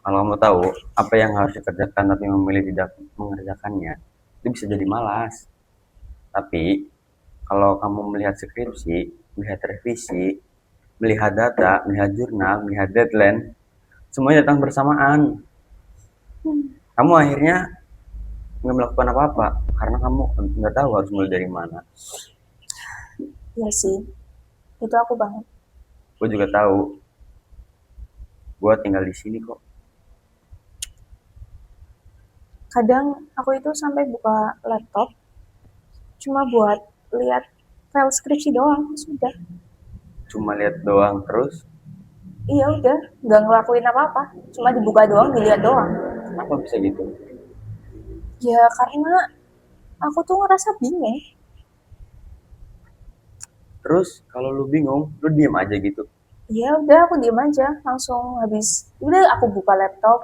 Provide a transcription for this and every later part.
Kalau kamu tahu apa yang harus dikerjakan tapi memilih tidak mengerjakannya, itu bisa jadi malas. Tapi kalau kamu melihat skripsi, melihat revisi, melihat data, melihat jurnal, melihat deadline, semuanya datang bersamaan. Kamu akhirnya nggak melakukan apa-apa karena kamu nggak tahu harus mulai dari mana. Iya sih, itu aku banget. Gue juga tahu, gue tinggal di sini kok. Kadang aku itu sampai buka laptop cuma buat lihat file skripsi doang, sudah. Cuma lihat doang terus. Iya udah, nggak ngelakuin apa-apa, cuma dibuka doang, dilihat doang. Kenapa bisa gitu? Ya karena aku tuh ngerasa bingung. Terus kalau lu bingung, lu diem aja gitu. Ya udah, aku diem aja, langsung habis. Udah, aku buka laptop,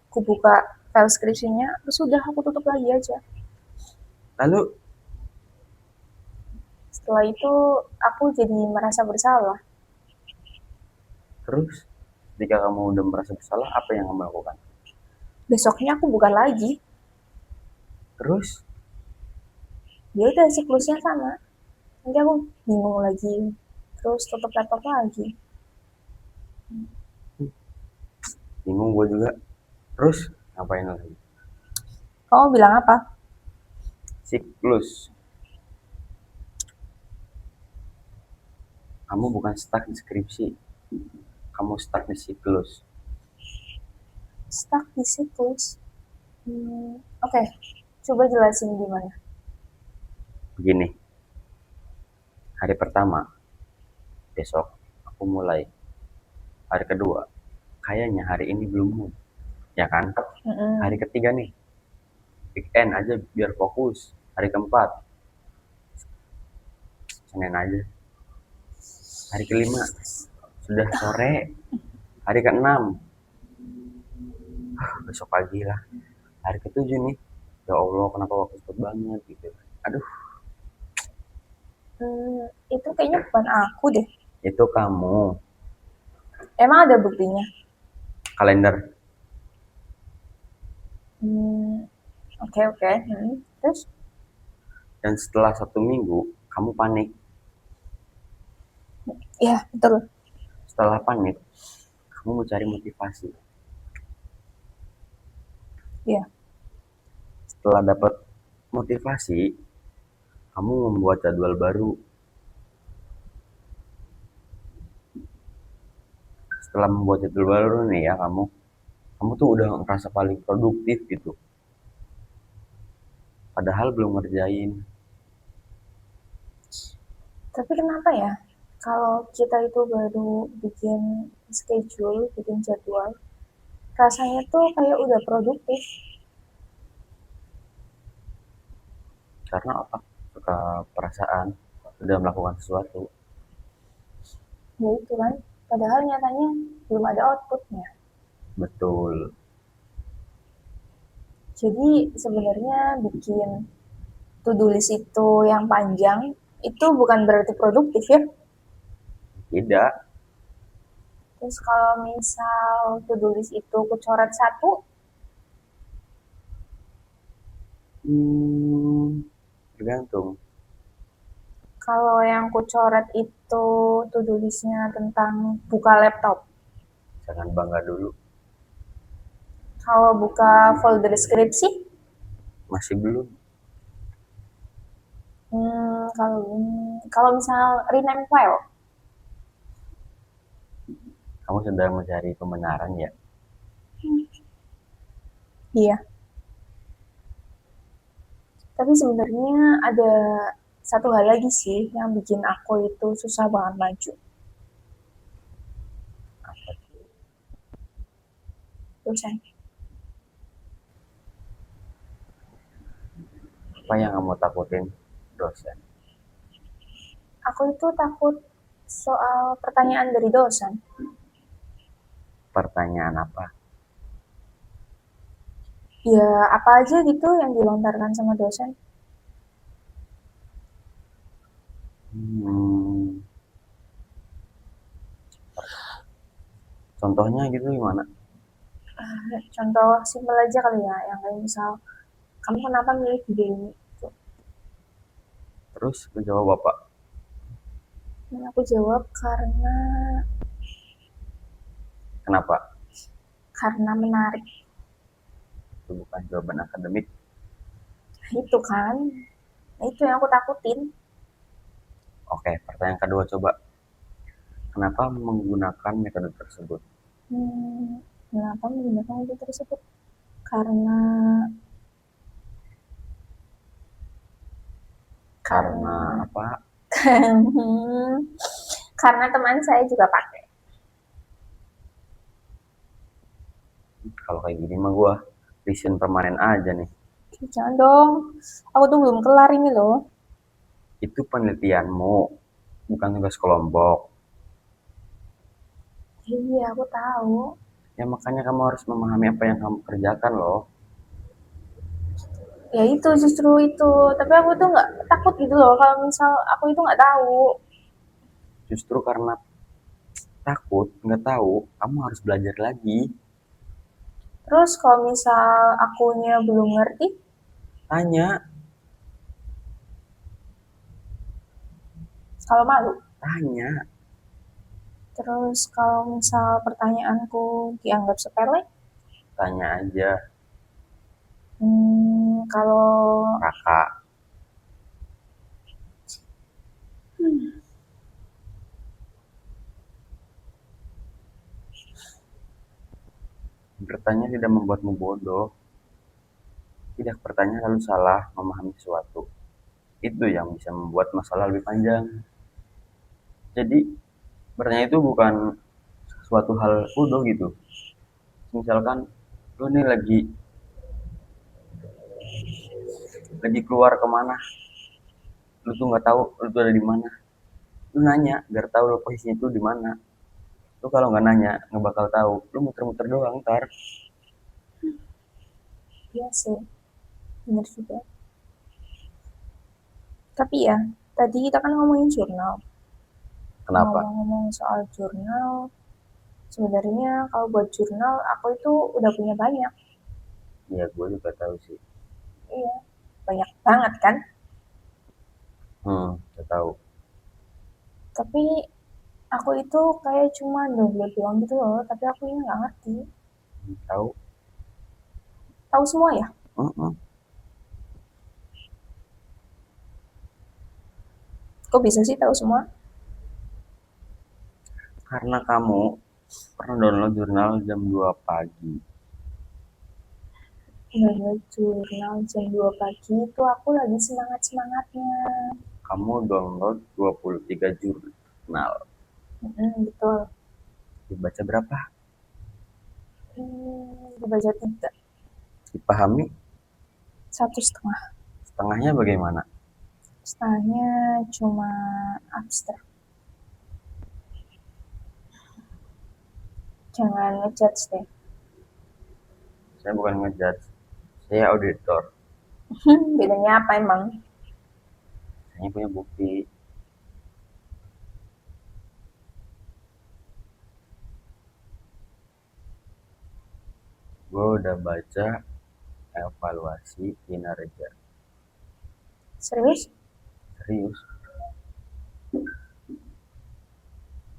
aku buka file skripsinya, terus udah aku tutup lagi aja. Lalu Setelah itu aku jadi merasa bersalah. terus ketika kamu udah merasa bersalah, apa yang kamu lakukan? Besoknya aku buka lagi. Terus Ya udah, siklusnya sama. Nanti aku bingung lagi, terus tutup laptop lagi. bingung gue juga. Terus ngapain lagi? Kamu bilang apa? Siklus. Kamu bukan stuck di skripsi, kamu stuck di siklus. Stuck di siklus. Oke, coba jelasin gimana. Begini, hari pertama besok aku mulai. Hari kedua kayaknya hari ini belum mood, ya kan? Hari Mm-mm. ketiga nih, weekend aja biar fokus. Hari keempat, Senin aja. Hari kelima, sudah sore. Hari keenam, besok pagi lah. Hari ketujuh nih, ya Allah kenapa waktu cepet banget gitu. Aduh, Itu kayaknya bukan aku deh. itu kamu. Emang ada buktinya? Kalender. Hmm, oke oke. Terus, Dan setelah 1 minggu, kamu panik. ya betul. Setelah panik, kamu mencari motivasi. Ya, Setelah dapat motivasi, kamu membuat jadwal baru. Setelah membuat jadwal baru nih ya kamu tuh udah ngerasa paling produktif gitu. Padahal belum ngerjain. tapi kenapa ya? Kalau kita itu baru bikin schedule, bikin jadwal, rasanya tuh kayak udah produktif. Karena otak suka perasaan sudah melakukan sesuatu. Ya itu kan. Padahal nyatanya belum ada outputnya. Betul. Jadi sebenarnya bikin to-do list itu yang panjang itu bukan berarti produktif ya. Tidak. Terus kalau misal to-do list itu kecoret satu, Hmm, tergantung. kalau yang kucoret itu to-do listnya tentang buka laptop. Jangan bangga dulu. Kalau buka folder deskripsi, Masih belum. kalau misal rename file, Kamu sedang mencari pembenaran ya. iya. Tapi sebenarnya ada satu hal lagi sih yang bikin aku itu susah banget maju. Apa, Dosen. apa yang kamu takutin? Dosen. Aku itu takut soal pertanyaan dari dosen. Pertanyaan apa? Ya apa aja gitu yang dilontarkan sama dosen. Hmm, contohnya gitu gimana? Contoh simpel aja kali ya, yang kayak misal, kamu kenapa milih video ini? Gitu. Terus menjawab apa? Dan aku jawab Kenapa? karena menarik. Itu bukan jawaban akademik. Itu kan, nah, itu yang aku takutin. Oke, pertanyaan kedua coba. Kenapa menggunakan metode tersebut? Kenapa menggunakan itu tersebut? Karena Karena karena apa? karena teman saya juga pakai. Kalau kayak gini mah gue resign permanen aja nih. Jangan dong, aku tuh belum kelar ini loh. Itu penelitianmu, bukan tugas kelompok. Iya, aku tahu. Ya makanya kamu harus memahami apa yang kamu kerjakan loh. Ya itu justru itu. Tapi aku tuh nggak takut gitu loh. Kalau misal aku itu nggak tahu. Justru karena takut, nggak tahu, kamu harus belajar lagi. Terus kalau misal akunya belum ngerti, Tanya, kalau malu. tanya, Terus kalau misal pertanyaanku dianggap sepele, tanya aja. kalau Kakak, bertanya tidak membuatmu bodoh. Tidak bertanya lalu salah memahami sesuatu. Itu yang bisa membuat masalah lebih panjang. Jadi, bertanya itu bukan suatu hal bodoh gitu. Misalkan, lu nih lagi keluar kemana, lu tuh nggak tahu lu tuh ada di mana. Lu nanya biar tahu lu posisinya itu di mana. Lu kalau nggak nanya nggak bakal tahu. Lu muter-muter doang ntar. iya sih, bener juga. Tapi ya, tadi kita kan ngomongin jurnal. Kenapa? Ngomong-ngomong soal jurnal, sebenarnya kalau buat jurnal aku itu udah punya banyak. Ya gue juga tahu sih. Iya, banyak banget kan. Saya tahu. Tapi aku itu kayak cuma download doang gitu loh, tapi aku ini nggak ngerti. Tahu. Tahu semua ya? Mm-mm. Kok bisa sih tahu semua? Karena kamu pernah download jurnal jam 2 pagi. Download jurnal jam 2 pagi itu aku lagi semangat-semangatnya. Kamu download 23 jurnal. Betul. Dibaca berapa? Dibaca 3. Dipahami? 1,5. Setengahnya bagaimana? Setengahnya cuma abstrak. Jangan ngejudge deh. Saya bukan ngejudge. Saya auditor. Bedanya apa emang? Saya punya bukti. Gue udah baca evaluasi kinerja. Serius? Serius.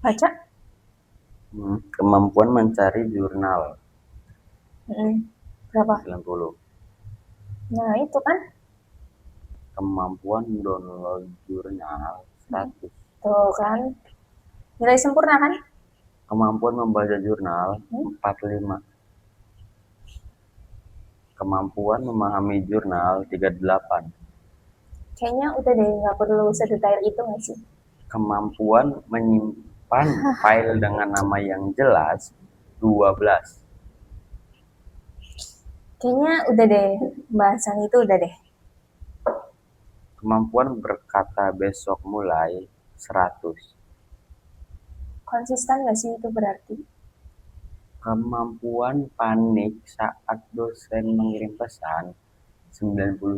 Baca? Kemampuan mencari jurnal Berapa? 90. Nah itu kan. Kemampuan download jurnal 100. Tuh kan. Nilai sempurna kan? Kemampuan membaca jurnal 45. Kemampuan memahami jurnal 38. Kayaknya udah deh, nggak perlu sedetail itu nggak sih? Kemampuan menyimpan file dengan nama yang jelas 12. Kayaknya udah deh, bahasan itu udah deh. Kemampuan berkata besok mulai 100. Konsisten nggak sih itu berarti? Kemampuan panik saat dosen mengirim pesan 99%.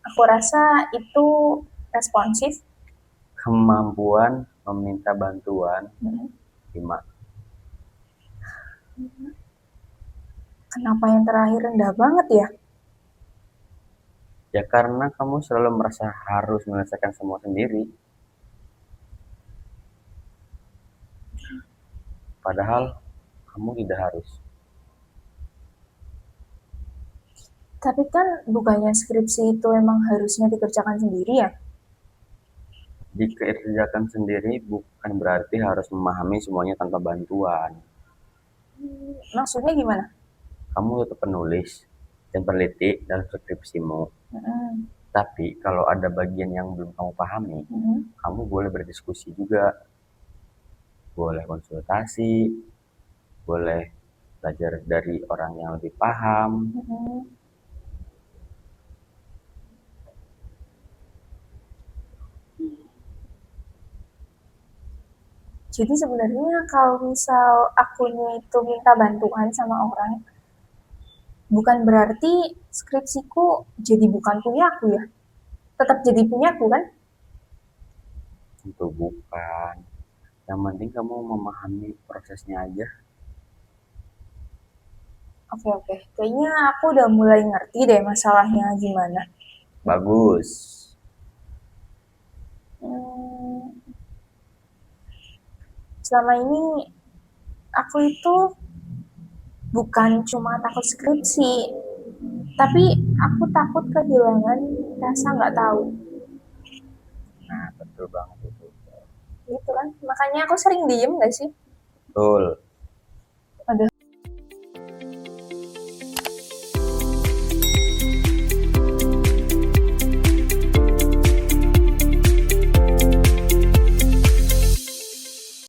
Aku rasa itu responsif. Kemampuan meminta bantuan Hmm. 5. Kenapa yang terakhir rendah banget ya? Ya karena kamu selalu merasa harus menyelesaikan semua sendiri. Padahal kamu tidak harus. Tapi kan bukannya skripsi itu emang harusnya dikerjakan sendiri ya? Dikerjakan sendiri bukan berarti harus memahami semuanya tanpa bantuan. Maksudnya gimana? Kamu tetap penulis dan peneliti dalam skripsimu. Mm-mm. Tapi kalau ada bagian yang belum kamu pahami, Mm-mm. kamu boleh berdiskusi juga, boleh konsultasi, boleh belajar dari orang yang lebih paham. Mm-mm. Jadi sebenarnya kalau misal akunya itu minta bantuan sama orang, bukan berarti skripsiku jadi bukan punya aku ya. Tetap jadi punya aku kan? Tentu bukan. Yang penting kamu memahami prosesnya aja. Oke oke. Kayaknya aku udah mulai ngerti deh masalahnya gimana. Bagus. Hmm, selama ini aku itu bukan cuma takut skripsi, tapi aku takut kehilangan rasa nggak tahu. Nah, betul banget itu. Gitu kan? Makanya aku sering diem nggak sih? Betul.